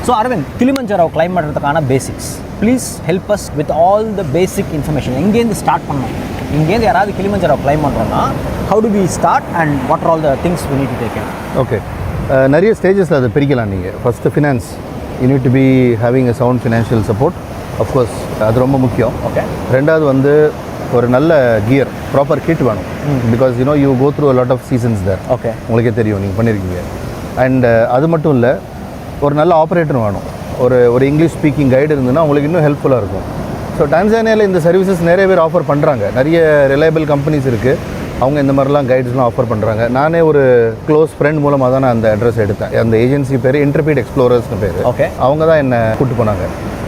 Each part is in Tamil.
ஸோ அரவிந்த், கிளிமஞ்சாரோ கிளைம் பண்ணுறதுக்கான basics please help us with all the basic information. எங்கேருந்து ஸ்டார்ட் பண்ணணும்? இங்கேருந்து யாராவது கிளிமஞ்சாரோ கிளைம் பண்ணுறோன்னா how do we start and what are all the things we need to take care? Okay, நிறைய ஸ்டேஜஸில் அதை பிரிக்கலாம் நீங்கள். First finance, you need to be having a sound financial support, of course அது ரொம்ப முக்கியம். ஓகே. ரெண்டாவது வந்து ஒரு நல்ல கியர், ப்ராப்பர் கிட் வேணும். Because you go through a lot of seasons there. Okay, உங்களுக்கே தெரியும், நீங்கள் பண்ணியிருக்கீங்க. அண்ட் அது மட்டும் இல்லை, ஒரு நல்ல ஆப்ரேட்டர் வேணும். ஒரு இங்கிலீஷ் ஸ்பீக்கிங் கைடு இருந்ததுன்னா உங்களுக்கு இன்னும் ஹெல்ப்ஃபுல்லாக இருக்கும். ஸோ டான்சானியாவில் இந்த சர்வீசஸ் நிறைய பேர் ஆஃபர் பண்ணுறாங்க. நிறைய ரிலையபிள் கம்பெனிஸ் இருக்குது, அவங்க இந்த மாதிரிலாம் கைட்ஸ்லாம் ஆஃபர் பண்ணுறாங்க. நானே ஒரு க்ளோஸ் ஃப்ரெண்ட் மூலமாக தான் நான் அந்த அட்ரஸ் எடுத்தேன். அந்த ஏஜென்சி பேர் இன்டர்பீட் எக்ஸ்ப்ளோரர்ஸ்னு பேர். ஓகே. அவங்க தான் என்னை கூப்பிட்டு போனாங்க.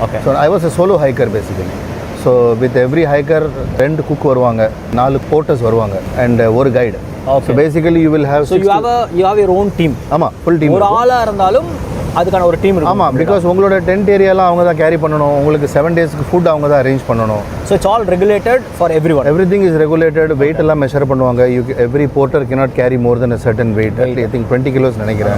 Okay. So I was a solo hiker basically. So with every hiker 2 cook வருவாங்க, 4 போர்ட்டர்ஸ் வருவாங்க அண்ட் ஒரு guide. So basically you will have. So you have your own team. ஆமாம், ஃபுல் டீம். ஒரு ஆளாக இருந்தாலும் அதுக்கான ஒரு டீம் இருக்கும். ஆமாம், பிகாஸ் உங்களோட டென்ட் ஏரியாலாம் அவங்க தான் கேரி பண்ணணும். உங்களுக்கு 7 டேஸ்க்கு ஃபுட் அவங்க தான் அரேஞ்ச் பண்ணணும். So it's all regulated for everyone. Everything is regulated. Weight எல்லாம் மெஷர் பண்ணுவாங்க. Every porter cannot carry more than a certain weight. I think 20 kilos நினைக்கிறேன்.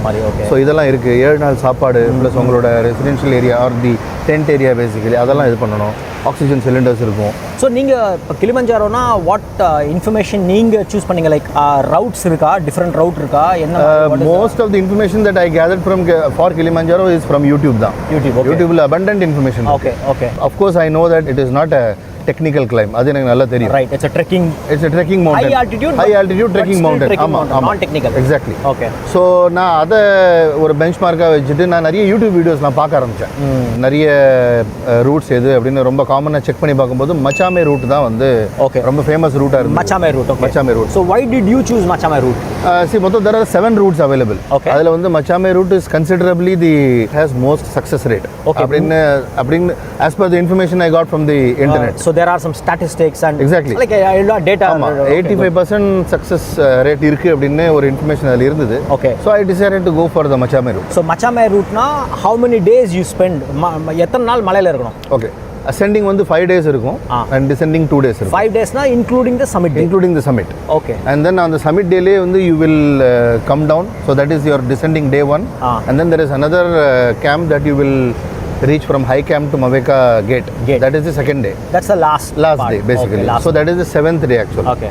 ஸோ இதெல்லாம் இருக்குது. 7 நாள் சாப்பாடு ப்ளஸ் உங்களோட residential area or the tent area basically அதெல்லாம் இது பண்ணணும். ஆக்சிஜன் சிலிண்டர்ஸ் இருக்கும். ஸோ நீங்கள் இப்போ கிளிமஞ்சாரோனா வாட் இன்ஃபர்மேஷன் நீங்கள் சூஸ் பண்ணீங்க? லைக் ரவுட்ஸ் இருக்கா, டிஃப்ரெண்ட் ரவுட் இருக்கா, என்ன? Most of the information that I gathered for Kilimanjaro is from YouTube தான். யூடியூப்ல abundant information. Okay. Okay. Of course I know that it is not a technical climb. அது எனக்கு நல்லா தெரியும். Right. It's a trekking mountain. high altitude trekking mountain. ஆமா, நான் டெக்னிக்கல். எக்ஸாக்ட்லி. ஓகே. ஸோ நான் அதை ஒரு பெஞ்ச் மார்க்காக வச்சுட்டு நான் நிறைய யூடியூப் வீடியோஸ் நான் பார்க்க ஆரம்பித்தேன். நிறைய ரூட்ஸ் எது அப்படின்னு ரொம்ப காமனாக செக் பண்ணி பார்க்கும்போது மச்சாமே ரூட் தான் வந்து ஓகே ரொம்ப ஃபேமஸ் ரூட்டாக இருக்குது. Machame route. Okay. Machame route. So why did you choose Machame route? மொத்தம் there are 7 routes available. Okay. அதில் வந்து Machame route is considerably the has most success rate. Okay. அப்படின்னு as per the information I got from the internet. So there are some statistics and exactly like data. ஆமா, 85% சக்சஸ் ரேட் இருக்கு அப்படின்னு ஒரு இன்ஃபர்மேஷன் அதில் இருந்தது. Okay. So I decided to go for the Machame route. So Machame ரூட்னா how many days you spend? எத்தனை நாள் மலையில் இருக்கணும்? ஓகே, ascending வந்து 5 days இருக்கும் and descending 2 days இருக்கும். 5 daysனா including the summit day. Including the summit. Okay. And then on the summit day வந்து you will come down. So that is your descending day 1. And then there is another camp that you will reach from high camp to Maveka gate. That is the second day. That's the last day basically. Okay, so that is the 7th day actually. Okay.